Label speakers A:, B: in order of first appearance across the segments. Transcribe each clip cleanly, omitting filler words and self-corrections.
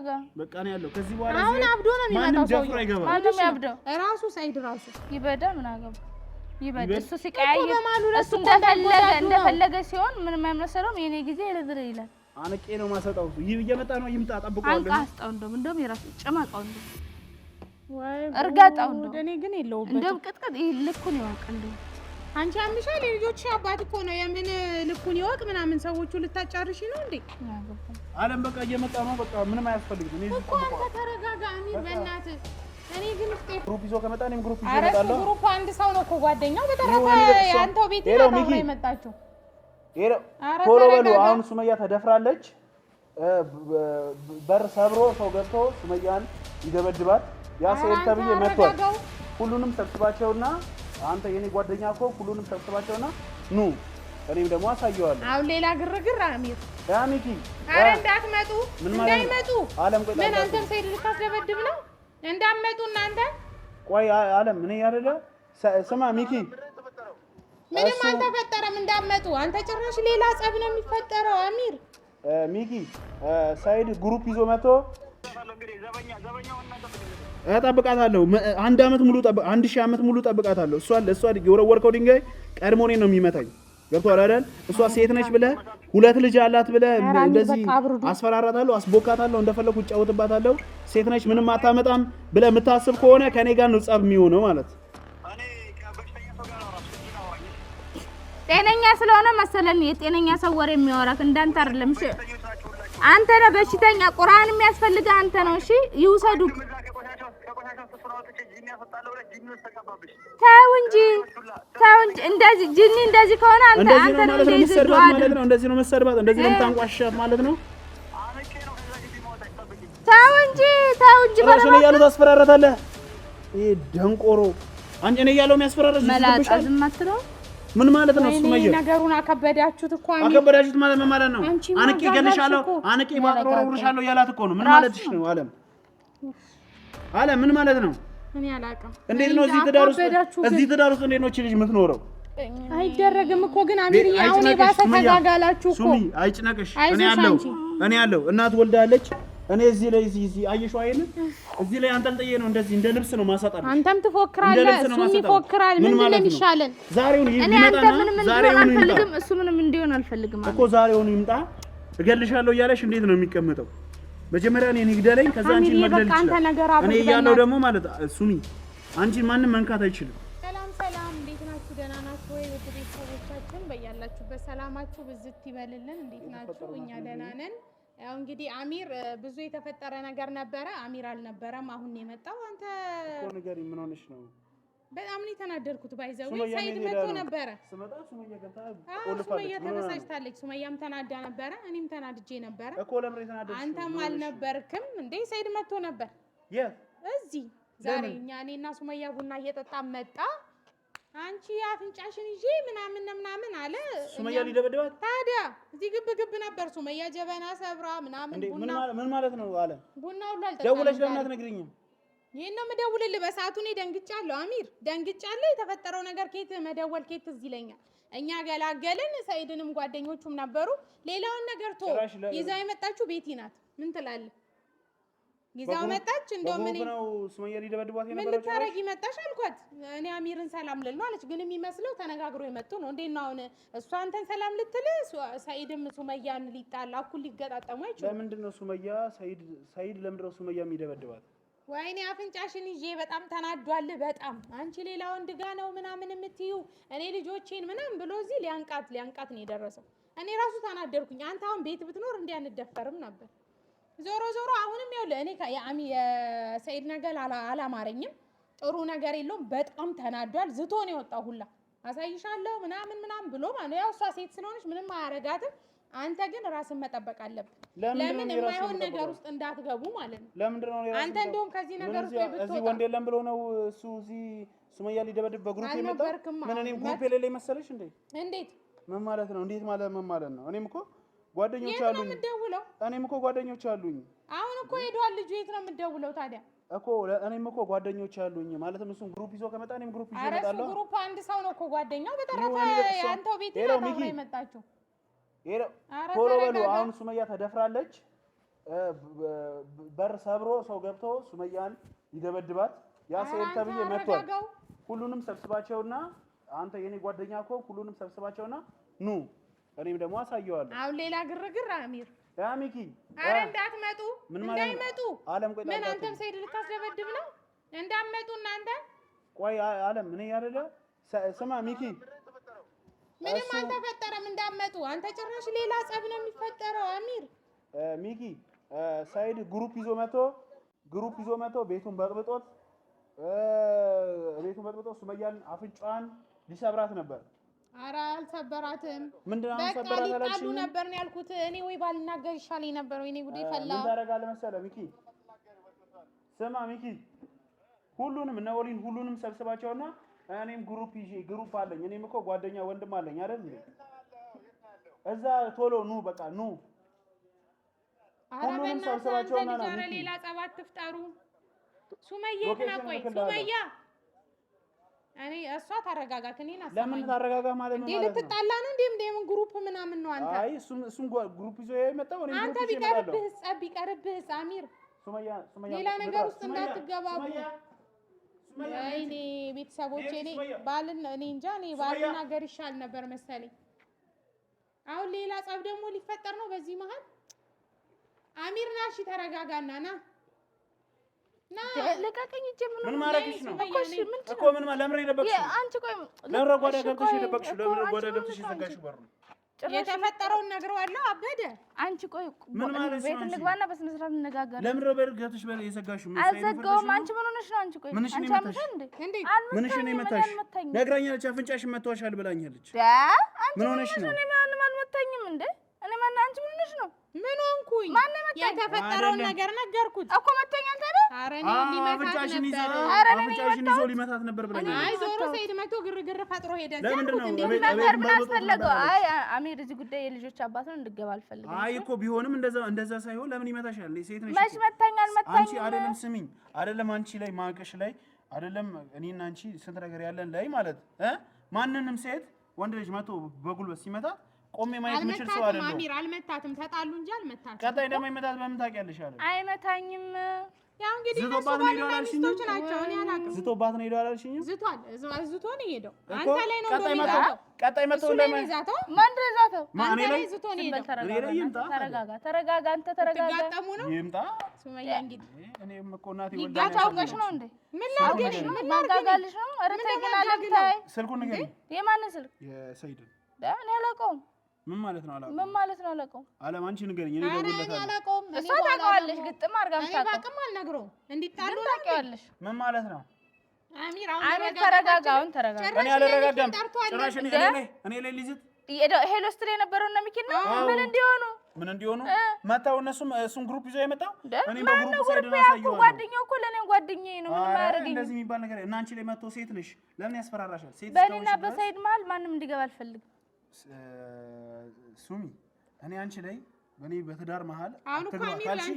A: ጋር
B: በቃ ነው ያለው ከዚህ በኋላ
C: አሁን አብዶ ነው የሚመጣው ሰው
A: ማንም ያብደው
C: ራሱ ሳይድ ራሱ
A: ይበዳ ምን አገባ ይበዳ እሱ ሲቀያይ እሱ እንደፈለገ ሲሆን ምን ማይመሰለውም የኔ ጊዜ ለድር ይላል
B: አንቄ ነው ማሰጣው እየመጣ ነው ይምጣ ጠብቀዋለሁ
A: አንቃስጣው እንደም የራሱ ጨማቃው ወይ እርጋጣው
C: እኔ ግን የለውበት
A: እንደም ቅጥቅጥ ልኩን ይወቅ
C: አንቺ አምሻል ልጆች አባት እኮ ነው የምን ልኩን ይወቅ ምናምን ሰዎቹ ልታጫርሺ ነው እንዴ
B: አለም በቃ እየመጣ ነው በቃ ምንም አያስፈልግም እኔ
C: እኮ አንተ ተረጋጋ አሚር በእናትህ እኔ ግን
B: ግሩፕ ይዞ ከመጣ እኔም ግሩፕ ይዞ እመጣለሁ
C: ግሩፕ አንድ ሰው ነው እኮ ጓደኛው በተረፈ ያንተው ቤት ነው የመጣችው
B: ቶሎ በሉ አሁን ሱመያ ተደፍራለች በር ሰብሮ ሰው ገብቶ ሱመያን ይደበድባል ያ ሰይድ ተብዬ መጥቷል ሁሉንም ሰብስባቸውና አንተ የኔ ጓደኛ እኮ ሁሉንም ሰብስባቸውና ኑ እኔም ደግሞ አሳየዋለሁ
C: አሁን ሌላ ግርግር አሚር
B: ያ ሚኪ
C: አረ እንዳትመጡ እንዳይመጡ
B: አለም ቆይ
C: ምን አንተም ሰይድ ልታስደበድብ ነው እንዳትመጡ እናንተ
B: ቆይ አለም ምን ያደለ ስማ ሚኪ
C: ምንም አልተፈጠረም እንዳትመጡ አንተ ጭራሽ ሌላ ጸብ ነው የሚፈጠረው አሚር
B: ሚኪ ሰይድ ግሩፕ ይዞ መጥቶ እጠብቃታለሁ አንድ አመት ሙሉ 1000 አመት ሙሉ እጠብቃታለሁ እሷ የወረወርከው ድንጋይ ቀድሞ እኔን ነው የሚመታኝ ገብቶሃል አይደል እሷ ሴት ነች ብለህ ሁለት ልጅ አላት ብለህ እንደዚህ አስፈራራታለሁ አስቦካታለሁ እንደፈለኩ እጫወትባታለሁ ሴት ነች ምንም አታመጣም ብለህ የምታስብ ከሆነ ከኔ ጋር ነው ጸብ የሚሆነው ማለት
A: ጤነኛ ስለሆነ መሰለን የጤነኛ ሰው ወሬ የሚያወራክ እንዳንተ አይደለም እሺ አንተ ነህ በሽተኛ ቁርአን የሚያስፈልግ አንተ ነው እሺ ይውሰዱ ታው እንጂ እንደዚህ ጂኒ እንደዚህ ከሆነ አንተ ነው
B: እንደዚህ ነው መሰርባት እንደዚህ ነው ታንቋሻት ማለት ነው
A: ታው እንጂ
B: ራስን ያለው ታስፈራራታለህ ይሄ ደንቆሮ አንቺ ነኝ ያለው የሚያስፈራራሽ
A: መላጣ ዝም አትለው
B: ምን ማለት ነው ሱመያ
C: ነገሩን አከበዳችሁት እኮ
B: አከበዳችሁት ማለት ምን ማለት ነው አንቄ ገልሻለሁ አንቄ ባጥሮርሻለሁ ያላት እኮ ነው ምን ማለትሽ ነው አለም ምን ማለት ነው
C: እኔ አላውቅም
B: እንዴት ነው እዚህ ትዳር ውስጥ እንዴት ነው እቺ ልጅ የምትኖረው
C: አይደረግም እኮ ግን አሚር ያው ነው ባሰ ተጋጋላችሁ እኮ
B: ሱሚ አይጭነቅሽ እኔ ያለው እናት ወልዳለች እኔ እዚህ ላይ አየሽው አይደል እዚህ ላይ አንጠልጥዬ ነው እንደዚህ እንደ ልብስ ነው ማሳጣል
C: አንተም ትፎክራለህ ሱሚ ይፎክራል ምን እንደሚሻለን
B: ዛሬውን ይመጣና ዛሬውን
A: አልፈልግም እሱ ምንም እንዲሆን አልፈልግም
B: እኮ ዛሬውን ይምጣ እገልሻለሁ እያለሽ እንዴት ነው የሚቀመጠው መጀመሪያ እኔ ንግደለኝ ከዛ አንቺ መግደል ይችላል እኔ ያለው ደግሞ ማለት ሱሚ አንቺ ማንንም መንካት አይችልም
C: ሰላም እንዴት ናችሁ ደህና ናችሁ ወይ ውድ ቤተሰቦቻችን በያላችሁበት ሰላማችሁ ብዝት ይበልልን እንዴት ናችሁ እኛ ደህና ነን ያው እንግዲህ አሚር ብዙ የተፈጠረ ነገር ነበረ አሚር አልነበረም አሁን ነው የመጣው አንተ
B: እኮ ነገር ምን ሆነሽ ነው
C: በጣም ነው ተናደርኩት ባይዘው ሳይድ መጥቶ ነበረ
B: ስመጣ ሱመያ ገታ
C: ሱመያ ተበሳጭታለች ሱመያም ተናዳ ነበረ እኔም ተናድጄ ነበረ
B: እኮ ለምን የተናደድሽ
C: አንተም አልነበርክም እንዴ ሳይድ መጥቶ ነበር እዚህ ዛሬ እኔና ሱመያ ቡና እየጠጣ መጣ አንቺ አፍንጫሽን ይዤ ምናምን አለ
B: ሱመያ ሊደበደባት
C: ታዲያ እዚህ ግብ ነበር ሱመያ ጀበና ሰብራ ምናምን ቡና
B: ምን ማለት ነው አለ
C: ቡናው ሁሉ አልጠጣም
B: ደውለሽ ለምን አትነግሪኝም
C: ይሄን ነው የምደውልልህ በሰዓቱ እኔ ደንግጫለሁ አሚር ደንግጫለሁ የተፈጠረው ነገር ከየት መደወል ከየት እዚህ ይለኛል እኛ ገላገልን ሰይድንም ጓደኞቹም ነበሩ ሌላውን ነገር ይዛ የመጣችው ቤቲ ናት ምን ትላለህ ይዛው መጣች እንደው ምን
B: ነው ሱመያ ሊደበድባት
C: የነበረው ምን ታረጊ መጣሽ አልኳት እኔ አሚርን ሰላም ልል ነው አለች ግን የሚመስለው ተነጋግሮ የመጡ ነው እንዴ ነው አሁን እሷ አንተን ሰላም ልትል ሰይድም ሱመያን ሊጣላ እኩል ሊገጣጠሙ አይችልም
B: ለምንድን ነው ሱመያ ሰይድ ለምንድን ነው ሱመያ የሚደበድባት
C: ወይኔ አፍንጫሽን ይዤ በጣም ተናዷል በጣም አንቺ ሌላ ወንድ ጋ ነው ምናምን የምትይው እኔ ልጆቼን ምናምን ብሎ እዚህ ሊያንቃት ነው የደረሰው እኔ ራሱ ተናደርኩኝ አንተ አሁን ቤት ብትኖር እንዲያንደፈርም ነበር ዞሮ አሁንም ይኸውልህ እኔ የሰይድ ነገር አላማረኝም ጥሩ ነገር የለውም በጣም ተናዷል ዝቶ ነው የወጣው ሁላ አሳይሻለሁ ምናምን ብሎ ማለት ያው እሷ ሴት ስለሆነች ምንም አያረጋትም አንተ ግን ራስን መጠበቅ አለብህ ለምን የማይሆን ነገር ውስጥ እንዳትገቡ ማለት ነው
B: ለምንድን ነው
C: አንተ እንደውም ከዚህ ነገር ውስጥ ብትወጣ
B: እዚህ ወንድ የለም ብሎ ነው እሱ እዚህ ሱመያ ሊደበድብ በግሩፕ የመጣው ምን እኔም ግሩፕ የሌለኝ መሰለሽ እንዴት ምን ማለት ነው እንዴት ማለት ምን ማለት ነው እኔም እኮ ጓደኞች አሉኝ እኔም እኮ ጓደኞች አሉኝ
C: አሁን እኮ ሄዷል ልጁ የት ነው የምትደውለው ታዲያ
B: እኮ እኔም እኮ ጓደኞች አሉኝ ማለትም እሱን ግሩፕ ይዞ ከመጣ እኔም ግሩፕ ይዞ እመጣለሁ
C: አረ ግሩፕ አንድ ሰው ነው እኮ ጓደኛው በተረፈ ያንተው ቤት ነው የመጣችው
B: ቶሎ በሉ አሁን ሱመያ ተደፍራለች በር ሰብሮ ሰው ገብቶ ሱመያን ይደበድባት ያ ሰይድ ተብዬ መጥቷል። ሁሉንም ሰብስባቸውና አንተ የኔ ጓደኛ እኮ ሁሉንም ሰብስባቸውና ኑ እኔም ደግሞ አሳየዋለሁ።
C: አሁን ሌላ ግርግር አሚር
B: ያ ሚኪ
C: አረ እንዳትመጡ እንዳይመጡ
B: ዓለም ቆይ
C: ምን አንተም ሰይድ ልታስደበድብ ነው? እንዳትመጡ እናንተ
B: ቆይ ዓለም እኔ አይደለ ስማ ሚኪ
C: ምንም አልተፈጠረም እንዳትመጡ። አንተ ጭራሽ ሌላ ጸብ ነው የሚፈጠረው አሚር።
B: ሚኪ ሰይድ ግሩፕ ይዞ መቶ ቤቱን በጥብጦት ሱመያን አፍንጫዋን ሊሰብራት ነበር።
C: ኧረ አልሰበራትም።
B: ምንድነው
C: ሰበራት አላልሽኝ? ነበር ነው ያልኩት እኔ። ወይ ባልናገር ይሻለኝ ነበር። ወይኔ ጉዴ ፈላ።
B: ምን ታደርጋለህ መሰለህ ሚኪ፣ ስማ ሚኪ፣ ሁሉንም ሰብስባቸውና እኔም ግሩፕ አለኝ። እኔም እኮ ጓደኛ ወንድም አለኝ አይደል እንዴ? እዛ ቶሎ ኑ በቃ ኑ። ሁሉንም ሰብስባቸውና ነው ሚኪ።
C: ሌላ ጸባት ትፍጠሩ። ሱመያ ቆይ ሱመያ እኔ እሷ ታረጋጋት። እኔን አሰማኝ። ለምን
B: ታረጋጋ ማለት ነው?
C: ልትጣላ ነው እንዴ? ምን ግሩፕ ምናምን ነው አንተ?
B: አይ እሱም ግሩፕ ይዞ የመጣው እኔ
C: አንተ ቢቀርብህስ አሚር
B: ሱመያ
C: ሌላ ነገር ውስጥ እንዳትገባቡ። ወይኔ ቤተሰቦቼ እኔ እንጃ እኔ ባልናገር ይሻል ነበር መሰለኝ። አሁን ሌላ ጸብ ደግሞ ሊፈጠር ነው በዚህ መሀል። አሚር ና እሺ ተረጋጋና ና ለቀቀኝ።
B: ምን ማረግሽ ነው እኮ ምን ለምን ይደበቅሽ? አንቺ ቆይ ለምን ጓዳ ገብተሽ ይደበቅሽ? ለምን ጓዳ ገብተሽ ይዘጋሽ በር ነው
C: የተፈጠረውን ነግረዋለሁ። አበደ አንቺ ቆይ
A: ምን ማለት ነው? ቤት እንግባና በስነ ስርዓት እንነጋገር።
B: ለምን ሮበር ገብተሽ በር የዘጋሽው? ምን
A: አልዘጋውም። አንቺ ምን ሆነሽ ነው? አንቺ ቆይ አንቺ አምሽ እንዴ?
B: ምንሽ ነው የመታሽ? ነግራኛለች። አፍንጫሽን መቷሻል ብላኛለች። ምን ሆነሽ ነው?
A: እኔ ማንም አልመታኝም እንዴ? እኔ ማን አንቺ ምን ሆነሽ ነው?
C: ምን ሆንኩኝ? የተፈጠረውን ነገር ነገርኩት
A: እኮ መተኛ ታዲያ።
C: ኧረ እኔ
B: አፍንጫሽን ይዞ ሊመታት ነበር ብላኛለች።
C: አይ ዞሮ ሰይድ መቶ ግርግር ፈጥሮ ሄደ።
B: ለምንድን ነው
A: ነገር ምን አስፈለገው? አይ አሚር እዚህ ጉዳይ የልጆች አባት ነው እንድገባ አልፈልግም።
B: አይ እኮ ቢሆንም እንደዛ ሳይሆን ለምን ይመታሻል? ሴት ነሽ።
A: መች መታኝ አልመታኝም።
B: አንቺ አይደለም ስሚኝ፣ አይደለም አንቺ ላይ ማንቀሽ ላይ አይደለም እኔና አንቺ ስንት ነገር ያለን ላይ ማለት ማንንም ሴት ወንድ ልጅ መቶ በጉልበት ሲመታ ቆሜ ማየት ምችል ሰው አይደለም።
C: አሚር አልመታትም፣ ተጣሉ እንጂ አልመታትም።
B: ቀጣይ ደግሞ ይመታት በምን ታውቂያለሽ? አይደል
A: አይመታኝም።
C: ያው እንግዲህ ዝቶባት ነው ሄደው አላልሽኝም?
B: ዝቶባት ነው ሄደው አላልሽኝም?
C: ዝቷል ዝቶ ነው ሄደው። አንተ ላይ ነው እንደሚዛተው።
B: ቀጣይ መተው
C: እንደማይዛተው
A: ማን እንደዛተው?
C: አንተ ላይ ዝቶ ነው ሄደው።
A: ተረጋጋ አንተ ተረጋጋ።
C: ትጋጠሙ ነው
B: ይምጣ
C: ሱመያ እንግዲህ
B: እኔም እኮ እናቴ
A: ታውቀሽ ነው እንዴ? ምን ላድርግሽ? ምን ማጋጋልሽ ነው? ኧረ ተይ ግን አለብታይ።
B: ስልኩን ንገሪኝ።
A: የማንን ስልክ?
B: የሰይድን።
A: እኔ አላውቀውም።
B: ምን ማለት ነው አላውቀውም?
A: ምን ማለት ነው አላውቀውም?
B: አለም አንቺ ንገሪኝ። እኔ ደውልለታለሁ።
C: እኔ አላውቀውም።
A: እሷ ታውቀዋለሽ። ግጥም አድርጋ
C: ታውቀው። ባቅም አልነግረውም። እንዲጣሉ
A: ታውቂዋለሽ።
B: ምን ማለት ነው?
C: አሚር
A: ተረጋጋ። አሁን ተረጋጋ።
B: እኔ አልረጋጋም። ጭራሽ እኔ ላይ ሊዝት
A: ሄሎ ስትል የነበረው እና ሚኪና ምን እንዲሆኑ
B: መታው። እሱም ግሩፕ ይዞ የመጣው እኔ
A: በግሩፕ ሳይድ ነው ያሳየው። ጓደኛው እኮ ለኔ ጓደኛዬ ነው። ምን ማያረጋኝ
B: እንደዚህ የሚባል ነገር እና አንቺ ላይ መጥቶ ሴት ነሽ ለምን ያስፈራራሻል? ሴት
A: በእኔና በሳይድ መሀል ማንም እንዲገባ አልፈልግም።
B: ሱሚ እኔ አንቺ ላይ በእኔ በትዳር መሀል
C: አትግባ ካልሽኝ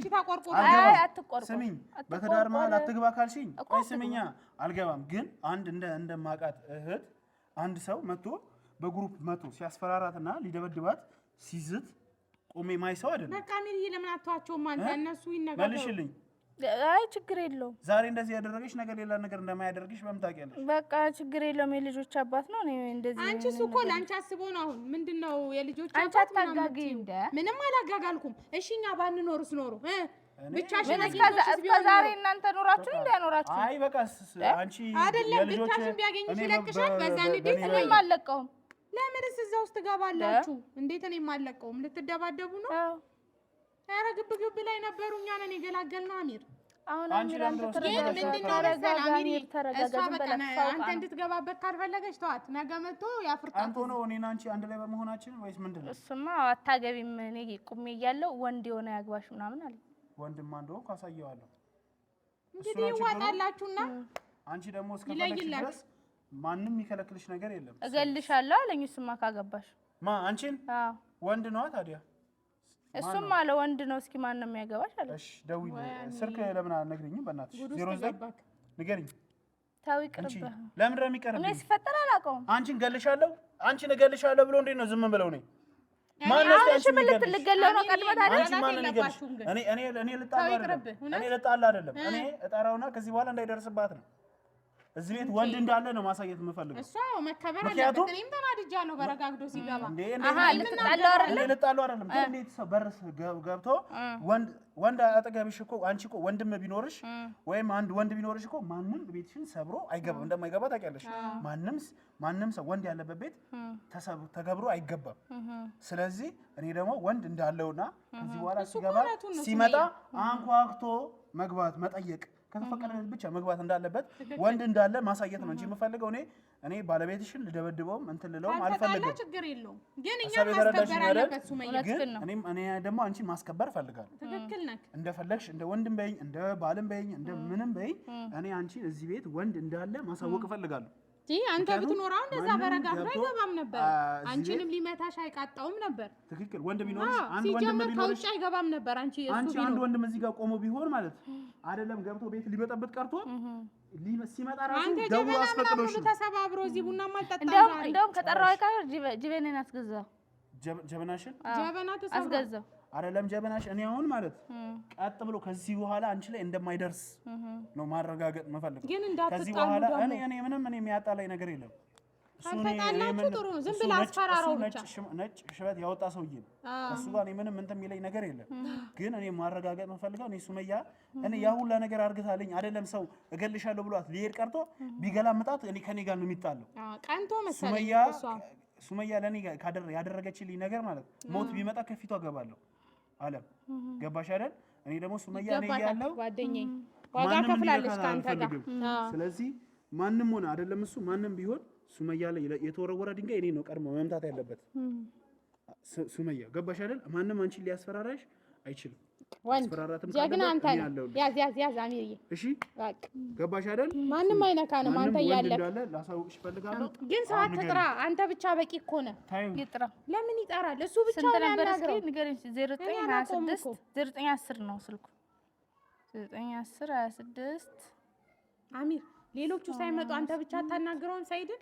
B: ስሚኝ፣ በትዳር መሀል አትግባ ካልሽኝ ቆይ ስሚኛ፣ አልገባም። ግን አንድ እንደማውቃት እህት አንድ ሰው መጥቶ በግሩፕ መጥቶ ሲያስፈራራትና ሊደበድባት ሲዝት ቆሜ ማይ ሰው አይደለም።
C: በቃ ሚሪ ለምን አትዋቸውም? አንተ እነሱ ይነጋገሩ።
B: መልሽልኝ።
A: አይ ችግር የለውም።
B: ዛሬ እንደዚህ ያደረገሽ ነገር ሌላ ነገር እንደማያደርግሽ በምን ታውቂያለሽ?
A: በቃ ችግር የለውም። የልጆች አባት ነው። እኔ እንደዚህ
C: አንቺ እኮ ለአንቺ አስቦ ነው። አሁን ምንድነው የልጆች
A: አንቺ አታጋጊ እንደ
C: ምንም አላጋጋልኩም። እሺ እኛ ባንኖርስ ኖሩ ብቻሽን
A: እስከ ዛሬ እናንተ ኖራችሁ እንዳያኖራችሁ።
B: አይ በቃ አንቺ
C: አይደለም ብቻሽን ቢያገኝሽ ይለቅሻል። በዛ ንዴት
A: እኔም አልለቀውም።
C: ለምንስ እዛ ውስጥ ትገባላችሁ? እንዴት እኔም አልለቀውም። ልትደባደቡ ነው? ኧረ ግብ ላይ ነበሩ። እኛ ነን የገላገልነው። አሚር
A: አሁን አሚር አንተ
C: አንተ እንድትገባበት ካልፈለገች ተዋት። ነገ መጥቶ ያፍርጣት።
B: አንተ ነው እኔና አንቺ አንድ ላይ በመሆናችን ወይስ ምንድነው?
A: እሱማ አታገቢም። እኔ ቁሜ እያለሁ ወንድ የሆነ ያግባሽ ምናምን አለ።
B: ወንድማ እንደው ካሳየዋለሁ
C: እንግዲህ ይዋጣላችሁና
B: አንቺ ደግሞ እስከፈለግሽ ድረስ ማንም የሚከለክልሽ ነገር የለም።
A: እገልሻለሁ አለኝ። እሱማ ካገባሽ
B: አንቺን? አዎ ወንድ ነዋ ታዲያ።
A: እሱም አለ ወንድ ነው። እስኪ ማን ነው የሚያገባሽ አለ።
B: እሺ ደውዪ። ስልክ ለምን አልነግሪኝም? በእናትሽ 09 ንገሪኝ።
A: ታው ይቅርብ።
B: ለምን ነው የሚቀርብ?
A: እኔ ሲፈጠር አላውቀውም።
B: አንቺን እገልሻለሁ ብሎ እንዴት ነው ዝም ብለው ነው? ማነው
A: እሺ ምን ልትገለው ነው? ቀድመህ
B: አንቺ ማንን ይገልሽ? እኔ ልጣላ አይደለም። እኔ እጠራውና ከዚህ በኋላ እንዳይደርስባት ነው። እዚህ ቤት ወንድ እንዳለ ነው ማሳየት የምፈልገው።
C: እሷ መከበር አለበት። እኔም ተናድጃለሁ በረጋግዶ ሲገባ።
B: ልጣላው አይደለም። እንዴት ሰው በርስ ገብቶ ወንድ አጠገብሽ እኮ አንቺ እኮ ወንድም ቢኖርሽ ወይም አንድ ወንድ ቢኖርሽ እኮ ማንም ቤትሽን ሰብሮ አይገባም። እንደማይገባ ታውቂያለሽ። ማንም ሰው ወንድ ያለበት ቤት ተገብሮ አይገባም። ስለዚህ እኔ ደግሞ ወንድ እንዳለውና ከዚህ በኋላ ሲመጣ አንኳኩቶ መግባት መጠየቅ ከተፈቀደለት ብቻ መግባት እንዳለበት ወንድ እንዳለ ማሳየት ነው እንጂ የምፈልገው እኔ ባለቤትሽን ልደበድበውም እንትን ልለውም አልፈልግም።
C: ችግር የለውም ግን እኛ ማስከበር አለበት ሱመያ።
B: ግን እኔ ደግሞ አንቺ ማስከበር ፈልጋለሁ።
C: ትክክል ነህ።
B: እንደፈለግሽ እንደ ወንድም በይኝ፣ እንደ ባልም በይኝ፣ እንደ ምንም በይኝ። እኔ አንቺ እዚህ ቤት ወንድ እንዳለ ማሳወቅ ፈልጋለሁ።
C: አንተ ብትኖራው እንደዛ በረጋግዶ አይገባም ነበር። አንቺንም ሊመታሽ አይቃጣውም ነበር።
B: ትክክል። ወንድ ቢኖርሽ አንድ ወንድም ቢኖርሽ
C: ከውጭ አይገባም ነበር። አንቺ
B: አንድ ወንድም እዚህ ጋር ቆሞ ቢሆን ማለት አይደለም ገብቶ ቤት ሊበጠብጥ ቀርቶ ሲመጣ ራሱ ደውሎ አስፈቅዶሽ
C: ተሰባብሮ እዚህ ቡና ማልጠጣ
A: እንደውም ከጠራው አይቀር ጅበኔን አስገዛው።
B: ጀበናሽን
A: አስገዛው
B: አይደለም ጀበናሽ። እኔ አሁን ማለት ቀጥ ብሎ ከዚህ በኋላ አንቺ ላይ እንደማይደርስ ነው ማረጋገጥ መፈልገው። ከዚህ በኋላ እኔ ምንም የሚያጣላኝ ነገር የለም።
C: ካልተጣላችሁ ጥሩ ነው። ዝም ብለህ አስፈራራው ብቻ።
B: ነጭ ሽበት ያወጣ ሰውዬ ነው እሱ ጋር ምንም እንትን የሚለኝ ነገር የለም። ግን እኔ ማረጋገጥ የምፈልገው ሱመያ ያ ሁላ ነገር አርግታለኝ አይደለም ሰው እገልሻለሁ ብሏት ሊሄድ ቀርቶ ቢገላምጣት ከኔ ጋር ነው የሚጣለው።
C: ቀንቶ መሰለኝ
B: ሱመያ ለኔ ያደረገችልኝ ነገር ማለት ሞት ቢመጣ ከፊቷ ገባለሁ አለም። ገባሽ አይደል? እኔ ደግሞ ሱመያ ነኝ ያለው
C: ጓደኛዬ ዋጋ ከፍላለች ካንተ ጋር።
B: ስለዚህ ማንም ሆነ አይደለም እሱ ማንም ቢሆን ሱመያ ላይ የተወረወረ ድንጋይ እኔ ነው ቀድሞ መምታት ያለበት። ሱመያ ገባሽ አይደል? ማንም አንቺን ሊያስፈራራሽ አይችልም።
C: ጀግና አንተ ነህ። ያዝ አሚርዬ።
B: እሺ ገባሽ አይደል?
C: ማንም አይነካንም። አንተ ያለህ
B: ላሳውቅሽ እፈልጋለሁ።
C: ግን ሰዓት ትጥራ። አንተ ብቻ በቂ እኮ ነህ።
A: ይጥራ።
C: ለምን ይጠራል? እሱ ብቻ ነው ያናገረው።
A: ንገረኝ። 0926 0910 ነው ስልኩ። 0910 26
C: አሚር ሌሎቹ ሳይመጡ አንተ ብቻ አታናግረውም? ሳይድን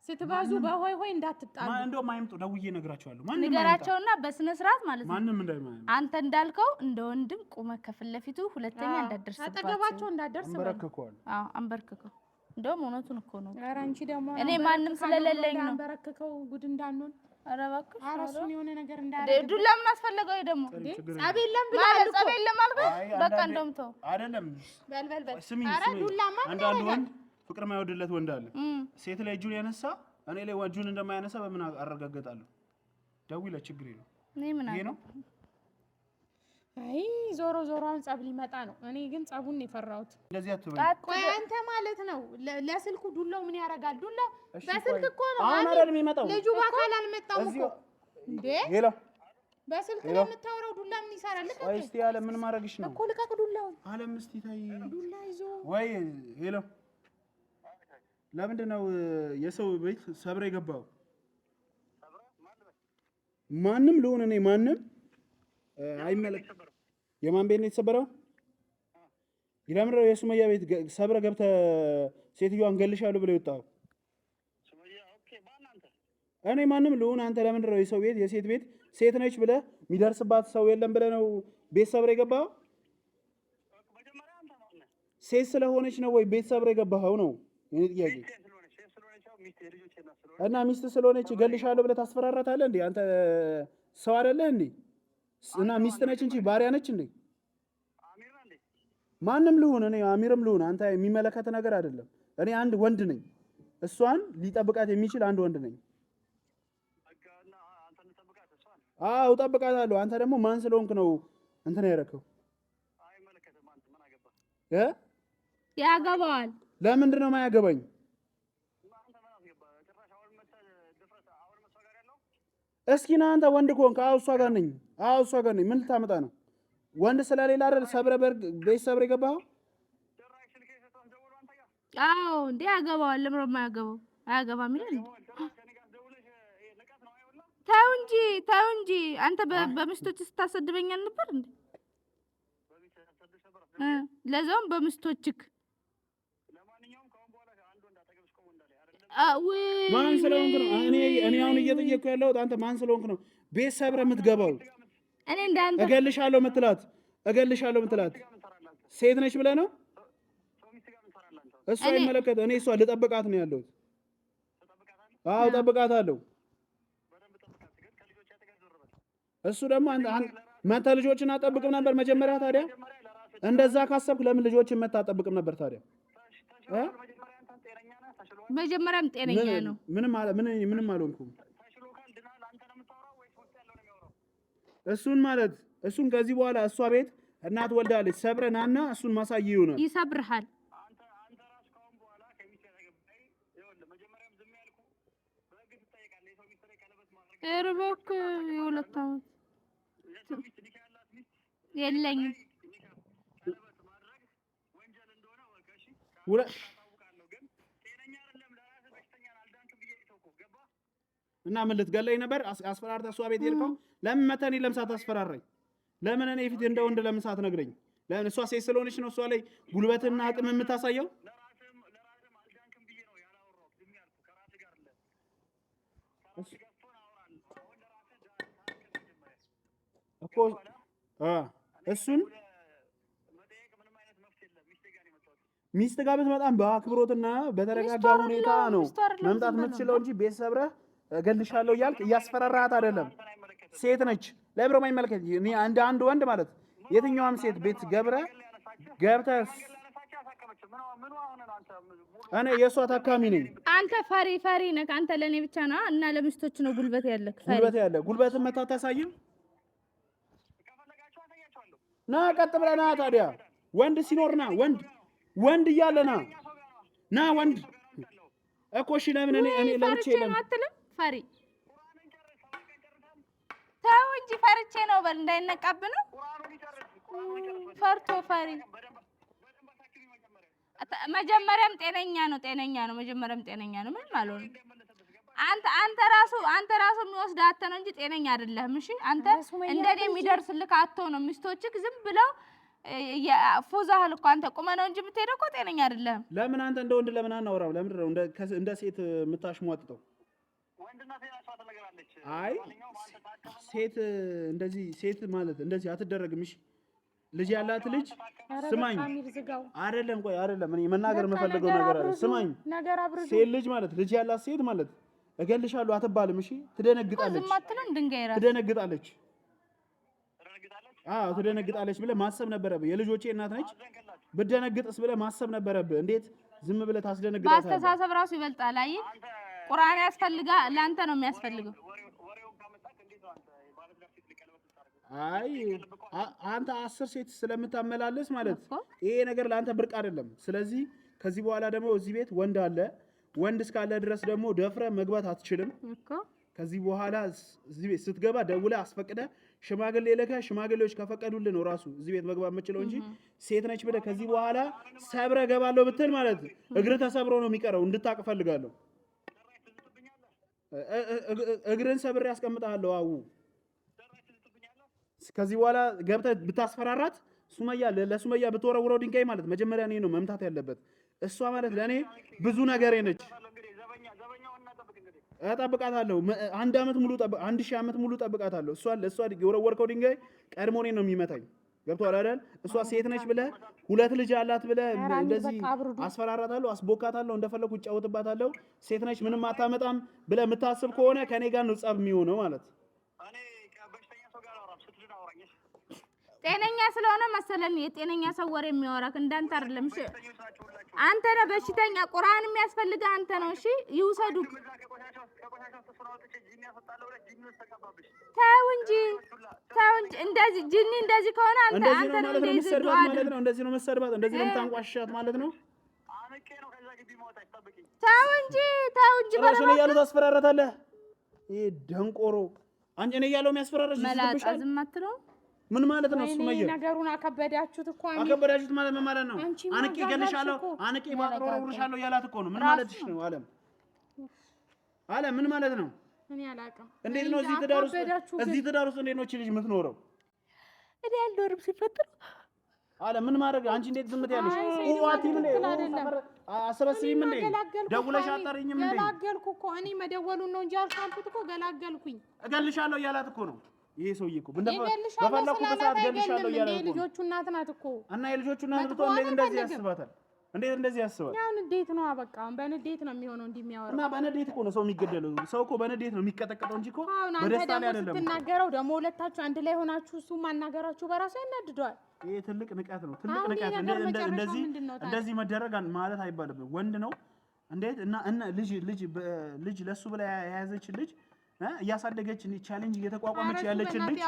C: ስትባዙ በሆይ ሆይ እንዳትጣሉ።
B: እንደውም አይምጡ፣ ደውዬ እነግራቸዋለሁ።
A: ንገራቸውና በስነ ስርዓት ማለት ነው።
B: ማንም እንዳይማይ
A: አንተ እንዳልከው እንደ ወንድም ቁመህ ከፊት ለፊቱ ሁለተኛ እንዳትደርስባቸው፣
C: አጠገባቸው እንዳትደርስ
B: አንበረክከዋል።
A: አንበርክከው። እንደውም እውነቱን እኮ ነው።
C: ኧረ አንቺ ደግሞ
A: እኔ ማንም ስለሌለኝ ነው
C: አንበረክከው። ጉድ እንዳንሆን።
A: ኧረ እባክሽ
C: እሱን የሆነ ነገር እንዳያደርግ።
A: ዱላ ምን አስፈለገው? ደግሞ
C: ጸብ የለም ብለሃል እኮ።
A: ጸብ የለም አልኩህ። በቃ እንደውም ተው
B: አይደለም።
C: በል
B: ኧረ ዱላማ አንድ ወንድ ፍቅር ማይወድለት ወንድ አለ። ሴት ላይ እጁን ያነሳ እኔ ላይ እጁን እንደማያነሳ በምን አረጋግጣለሁ? ደውይለት፣ ችግር የለውም። ይሄ ነው።
C: አይ ዞሮ አሁን ጸብ ሊመጣ ነው። እኔ ግን ጸቡን ነው የፈራሁት።
B: እንደዚህ አትበይ።
C: ቆይ አንተ ማለት ነው ለስልኩ ዱላው ምን ያደርጋል? ዱላው በስልክ እኮ ነው።
B: አሁን አይደል የሚመጣው?
C: ልጁ በአካል አልመጣም እኮ እንዴ።
B: ሄሎ፣
C: በስልክ ነው የምታወራው። ዱላ ምን ይሰራል?
B: ቆይ እስቲ አለ ምን ማድረግሽ ነው
C: እኮ? ልቀቅ ዱላው።
B: አለም እስቲ ታይ
C: ዱላ ይዞ
B: ወይ ሄሎ ለምንድን ነው የሰው ቤት ሰብረ የገባው? ማንም ልሆን እኔ ማንም አይመለከት። የማን ቤት ነው የተሰበረው? ይለምረው የሱመያ ቤት ሰብረ ገብተህ ሴትዮዋን ገልሻለሁ ብለው ይወጣው። እኔ ማንም ልሆን አንተ ለምንድን ነው የሰው ቤት የሴት ቤት ሴት ነች ብለህ የሚደርስባት ሰው የለም ብለህ ነው ቤት ሰብረ የገባው? ሴት ስለሆነች ነው ወይ ቤት ሰብረ የገባኸው ነው የኔ ጥያቄ። እና ሚስት ስለሆነች እገልሻለሁ ብለህ ታስፈራራታለህ እንዴ? አንተ ሰው አይደለህ እንዴ? እና ሚስት ነች እንጂ ባሪያ ነች እንዴ? ማንም ልሁን እኔ አሚርም ልሁን አንተ የሚመለከት ነገር አይደለም። እኔ አንድ ወንድ ነኝ። እሷን ሊጠብቃት የሚችል አንድ ወንድ ነኝ። አዎ እጠብቃታለሁ። አንተ ደግሞ ማን ስለሆንክ ነው እንትን ያደረከው?
A: ያገባዋል።
B: ለምንድን ነው የማያገባኝ? እስኪ ና አንተ ወንድ ከሆንክ እሷ ጋር ነኝ። እሷ ጋር ነኝ። ምን ልታመጣ ነው? ወንድ ስለሌላ አይደል ሰብረ ቤት ሰብረ የገባኸው?
A: አዎ እንዴ ያገባዋል። ለምን ነው የማያገባው? አያገባም ይላል። ተው እንጂ አንተ በሚስቶች ስታሰድበኝ ነበር እንዴ? ለዛውም በሚስቶችክ
B: ማን ስለሆንክ ነው? እኔ አሁን እየጠየቅኩ ያለሁት አንተ ማን ስለሆንክ ነው? ቤት ሰብረህ የምትገባው?
A: እኔ እንዳንተ
B: እገልሻለሁ የምትላት ሴት ነች ብለህ ነው? እሷ አይመለከትም። እኔ እሷ ልጠብቃት ነው ያለሁት። አዎ እጠብቃታለሁ። እሱ ደግሞ መታ ልጆችን አጠብቅም ነበር መጀመሪያ። ታዲያ እንደዛ ካሰብክ ለምን ልጆችን መታ አጠብቅም ነበር ታዲያ?
A: መጀመሪያም ጤነኛ ነው።
B: ምንም አልሆንኩም። እሱን ከዚህ በኋላ እሷ ቤት እናት ወልዳለች ሰብረናና እሱን ማሳየው ነው።
A: ይሰብርሃል። እርቦክ የሁለት ዓመት የለኝም።
B: እና ምን ልትገለኝ ነበር? አስፈራርተህ እሷ ቤት ሄድከው? ለምን መተህ እኔን ለምን ሳታስፈራራኝ? ለምን እኔ ፊት እንደ ወንድ ለምን ሳትነግረኝ? ለምን እሷ ሴት ስለሆነች ነው እሷ ላይ ጉልበትና አቅም የምታሳየው? እኮ እሱን ሚስት ጋር ብትመጣም በአክብሮትና በተረጋጋ ሁኔታ ነው መምጣት የምትችለው እንጂ ቤት ሰብረህ እገልሻለሁ እያልክ እያስፈራራሃት አይደለም። ሴት ነች። ለብሮ ማይመለከት እኔ አንድ ወንድ ማለት የትኛውም ሴት ቤት ገብተህ እኔ የእሷ ታካሚ ነኝ።
A: አንተ ፈሪ ነህ። አንተ ለኔ ብቻ ነው እና ለሚስቶች ነው ጉልበት ያለህ።
B: ጉልበትን መታ አታሳይም። ና ቀጥ ብለህ ና። ታዲያ ወንድ ሲኖርና ወንድ እያለና ና ወንድ እኮ እሺ። ለምን እኔ ለብቻ የለም
A: አትልም? ፈሪ ተው እንጂ ፈርቼ ነው በል እንዳይነቃብህ ነው። ፈሪ መጀመሪያም ጤነኛ ነው። መጀመሪያም ጤነኛ ነው። ምንም አልሆነም። አንተ ራሱ የሚወስድ አተ ነው እንጂ ጤነኛ አይደለህም። እሺ አንተ እንደኔ የሚደርስልህ አቶ ነው። ሚስቶችህ ዝም ብለው ፎዛህል እኮ አንተ ቁመህ ነው እንጂ የምትሄደው እኮ ጤነኛ አይደለህም።
B: ለምን አንተ እንደ ወንድ ለምን አናወራም? ለምን ነው እንደ ሴት የምታሽሟጥጠው? አይ ሴት ማለት እንደዚህ አትደረግም። እሺ ልጅ ያላት ልጅ ስማኝ፣ አይደለም እኔ መናገር የምፈልገው ነገር አለ። ስማኝ፣ ሴት ልጅ ማለት ልጅ ያላት ሴት ማለት እገልሻለሁ አትባልም። እሺ ትደነግጣለች ብለህ ማሰብ ነበረብህ። የልጆቼ እናት ነች ብትደነግጥስ ብለህ ማሰብ ነበረብህ። እንዴት ዝም ብለህ ታስደነግጣለህ?
A: በአስተሳሰብ ራሱ ይበልጣል። አይ ቁርአን ያስፈልጋል፣ ለአንተ ነው የሚያስፈልገው።
B: አይ አንተ 10 ሴት ስለምታመላለስ ማለት ይሄ ነገር ለአንተ ብርቅ አይደለም። ስለዚህ ከዚህ በኋላ ደግሞ እዚህ ቤት ወንድ አለ። ወንድ እስካለ ድረስ ደግሞ ደፍረህ መግባት አትችልም እኮ። ከዚህ በኋላ እዚህ ቤት ስትገባ ደውለህ አስፈቅደህ ሽማግሌ ልከህ ሽማግሌዎች ከፈቀዱልህ ነው ራሱ እዚህ ቤት መግባት የምችለው እንጂ ሴት ነች ብለህ ከዚህ በኋላ ሰብረህ ገባለሁ ብትል ማለት እግርህ ተሰብሮ ነው የሚቀረው። እንድታቅ ፈልጋለሁ። እግርን ሰብሬ ያስቀምጣለሁ። አው ከዚህ በኋላ ገብተህ ብታስፈራራት ለሱመያ ብትወረውረው ድንጋይ ማለት መጀመሪያ እኔ ነው መምታት ያለበት። እሷ ማለት ለኔ ብዙ ነገር ነች። እጠብቃታለሁ። 1000 ዓመት ሙሉ እጠብቃታለሁ። እሷ የወረወርከው ድንጋይ ቀድሞ እኔን ነው የሚመታኝ። ገብቶሃል አይደል? እሷ ሴት ነች ብለህ 2 ልጅ አላት ብለህ እንደዚህ አስፈራራታለሁ፣ አስቦካታለሁ፣ እንደፈለኩ እጫወትባታለሁ። ሴት ነች ምንም አታመጣም ብለህ የምታስብ ከሆነ ከኔ ጋር ነው ጸብ የሚሆነው ማለት።
A: ጤነኛ ስለሆነ መሰለን የጤነኛ ሰው ወሬ የሚያወራክ እንዳንተ አይደለም። እሺ አንተ ነህ በሽተኛ። ቁርአን የሚያስፈልግህ አንተ ነው። እሺ ይውሰዱክ። ተው እንጂ እንደዚህ ጅኒ እንደዚህ ከሆነ አንተ ነው እንደዚህ
B: ማለት ነው። እንደዚህ ነው መሰድባት፣ እንደዚህ ነው የምታንቋሻት ማለት ነው።
A: ተው እንጂ
B: ራስህን እያሉ ታስፈራራታለህ። ይሄ ደንቆሮ አንቺ እኔ እያለሁ የሚያስፈራራሽ
A: መላጣ ዝም አትለው።
B: ምን ማለት ነው? ሱመያ
C: ነገሩን አከበዳችሁት እኮ
B: አከበዳችሁት ማለት ምን ማለት ነው? አንቄ እገልሻለሁ፣ አንቄ ባጥሮርሻለሁ ያላት እኮ ነው። ምን ማለትሽ ነው? አለም ምን ማለት ነው?
C: እኔ አላውቅም።
B: እንዴት ነው እዚህ ትዳር ውስጥ እንዴት ነው እቺ ልጅ የምትኖረው?
A: እኔ አልኖርም። ሲፈጠር
B: አለ ምን ማድረግ አንቺ እንዴት ዝም ትያለሽ? ኡዋቲም እንደ አሰበስቢም እንደ ደውለሽ አጠሪኝም እንደ
C: ገላገልኩ እኮ እኔ መደወሉን ነው እንጂ አልካልኩት እኮ ገላገልኩኝ።
B: እገልሻለሁ እያላት እኮ ነው ይሄ ሰውዬ እኮ በፈለኩ በሰዓት እገልሻለሁ እያላት እኮ
C: የልጆቹ እናት ናት እኮ
B: እና የልጆቹ እናት ብትሆን እንዴት እንደዚህ ያስባታል? እንዴት እንደዚህ ያስባል?
C: ያው ንዴት ነው በቃ በንዴት ነው የሚሆነው እንደሚያወራው
B: እና በንዴት እኮ ነው ሰው የሚገደለው። ሰው እኮ በንዴት ነው የሚቀጠቀጠው እንጂ እኮ በደስታ ላይ አይደለም።
C: ስትናገረው ደግሞ ሁለታችሁ አንድ ላይ ሆናችሁ እሱ ማናገራችሁ በራሱ ያናድደዋል።
B: ይሄ ትልቅ ንቀት ነው። ትልቅ ንቀት እንደዚህ መደረግ ማለት አይባልም። ወንድ ነው እንዴት እና ልጅ ለሱ ብላ የያዘች ልጅ እያሳደገች ቻሌንጅ እየተቋቋመች ያለች ልጅ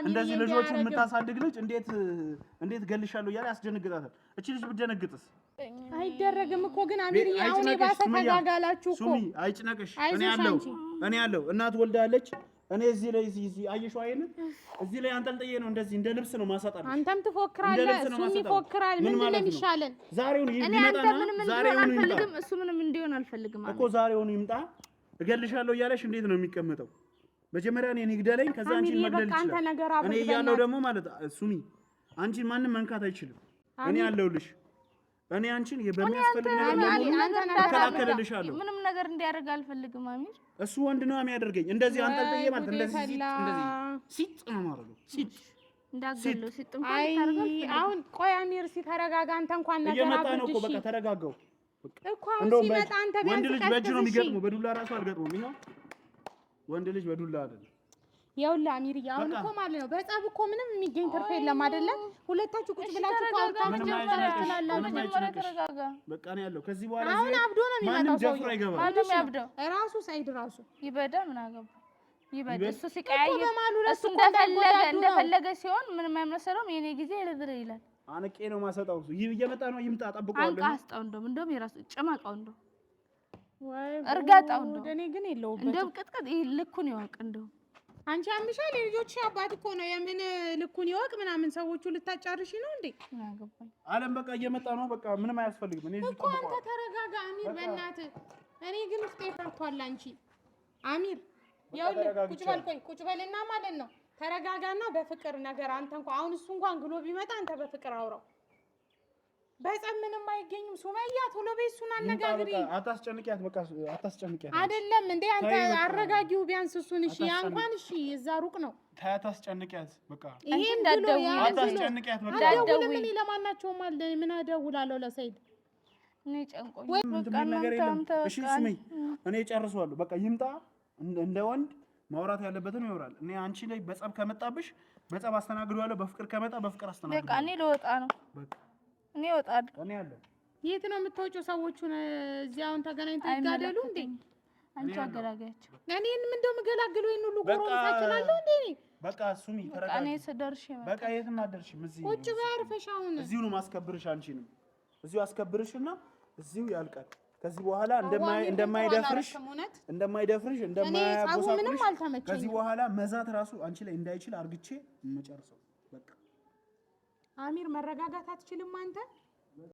B: እንደዚህ ልጆቹን የምታሳድግ ልጅ እንዴት ገልሻለሁ እያለ ያስደነግጣታል። እቺ ልጅ ብትደነግጥስ?
C: አይደረግም እኮ ግን አሚር ያው ነው ባሰ ተጋጋላችሁ እኮ
B: ሱሚ አይጭነቅሽ። እኔ ያለው እናት ወልዳለች። እኔ እዚህ ላይ አየሽው አይደል? እዚህ ላይ አንጠልጥዬ ነው እንደዚህ እንደ ልብስ ነው ማሳጣል።
C: አንተም ትፎክራለህ፣ እሱም ይፎክራል። ምንድን ነው የሚሻለን?
B: ዛሬውን ይመጣና ዛሬውን ይምጣ።
A: እሱ ምንም እንዲሆን አልፈልግም
B: እኮ ዛሬውን ይምጣ። እገልሻለሁ እያለሽ እንዴት ነው የሚቀመጠው? መጀመሪያ እኔን ይግደለኝ፣ ከዛ አንቺን መግደል ይችላል። እኔ እያለሁ ደግሞ ማለት ሱሚ አንቺን ማንም መንካት አይችልም። እኔ ያለሁልሽ። እኔ አንቺን በሚያስፈልግ ነገር ተከላከልልሻለሁ።
A: ምንም ነገር እንዲያደርግ አልፈልግም አሚር።
B: እሱ ወንድ ነው የሚያደርገኝ። እንደዚህ አንጠልጥዬ ማለት እንደዚህ ሲጥ ነው ማረጋው። ሲጥ
A: እንዳገለው ሲጥም
C: አሁን ቆይ አሚር ሲተረጋጋ አንተ እንኳን ነገር
B: እየመጣ ነው እኮ በቃ ተረጋጋው።
C: እኮ ሲመጣ አንተ
B: ወንድ ልጅ በእጅ ነው የሚገጥመው፣ በዱላ ራሱ አልገጥመውም። ይሄው ወንድ ልጅ በዱላ አይደለም።
C: ይኸውልህ አሚር አሁን እኮ ማለት ነው በጸብ እኮ ምንም የሚገኝ ትርፍ የለም አይደለ? ሁለታችሁ ቁጭ ብላችሁ ታውቃላችሁ።
A: ተረጋጋ
B: በቃ ነው ያለው። ከዚህ በኋላ
C: አሁን አብዶ ነው የሚመጣው።
B: ማንም ጀፍራ ይገባል።
A: ማንም ያብደው
C: ራሱ ሳይድ ራሱ
A: ይበዳ ምን አገባ ይበዳ። እሱ ሲቀያየር እሱ እንደፈለገ ሲሆን ምንም አይመስለውም። የኔ ጊዜ ልብር ይላል።
B: አንቄ ነው ማሰጣው። እየመጣ ነው ይምጣ፣ ጠብቀዋለሁ።
A: አንቃስጣው እንደውም የራሱ ጭማቃው ወይ እርጋጣው
C: እኔ ግን የለውበት
A: እንደውም ቅጥቅጥ ልኩን ይወቅ እንደውም
C: አንቺ አምሻል የልጆች አባት እኮ ነው። የምን ልኩን ይወቅ ምናምን ሰዎቹ ልታጫርሺ ነው እንዴ?
A: አገባኝ
B: አለም በቃ እየመጣ ነው። በቃ ምንም አያስፈልግም። እኔ እዚህ
C: እኮ አንተ ተረጋጋ አሚር፣ በእናትህ እኔ ግን ውስጤ ፈርቷል። አንቺ አሚር ይኸውልህ ቁጭ በልና ማለት ነው ተረጋጋና በፍቅር ነገር አንተ እንኳን አሁን እሱ እንኳን ግሎ ቢመጣ አንተ በፍቅር አውራው። በጸብ ምንም አይገኝም። ሱመያ ቶሎ በይ እሱን አነጋግሪ።
B: አታስጨንቂያት፣ በቃ አታስጨንቂያት።
C: አይደለም እንዴ አንተ አረጋጊው ቢያንስ እሱን። እሺ ያ እንኳን እሺ እዛ ሩቅ ነው።
B: አታስጨንቂያት፣ በቃ
A: ይሄ እንዳትደውይ
B: አታስጨንቂያት። በቃ
C: እንዳትደውይ ምን ለማናቸውም አለ ምን አደውላለሁ ለሰይድ
A: እኔ ጨንቆኝ
B: በቃ እናንተ። እሺ ሱመይ እኔ ጨርሷለሁ። በቃ ይምጣ፣ እንደ ወንድ ማውራት ያለበትን ያወራል። እኔ አንቺ ላይ በጸብ ከመጣብሽ በጸብ አስተናግደዋለሁ፣ በፍቅር ከመጣ በፍቅር አስተናግደዋለሁ።
A: በቃ እኔ ልወጣ ነው።
B: በቃ
A: እኔ እወጣለሁ።
B: እኔ ያለው
C: የት ነው የምትወጪው? ሰዎቹን እዚህ አሁን ተገናኝተው ይጋደሉ እንዴ?
A: አንቺ አገላጋያቸው።
C: እኔን ምን እንደምገላግለው ይሄን ሁሉ ጎረምሳ እችላለሁ እንዴ?
B: በቃ ሱሚ ተረጋጋ።
A: እኔ ስደርሽ
B: በቃ የትም አትደርሺም። እዚህ
C: ቁጭ በይ አርፈሽ። አሁን
B: እዚሁ ነው ማስከብርሽ። አንቺንም እዚሁ አስከብርሽና እዚሁ ያልቃል። ከዚህ በኋላ እንደማይደፍርሽ እንደማያጎሳቁልሽ ከዚህ በኋላ መዛት ራሱ አንቺ ላይ እንዳይችል አርግቼ መጨረሰው። በቃ
C: አሚር መረጋጋት አትችልም አንተ?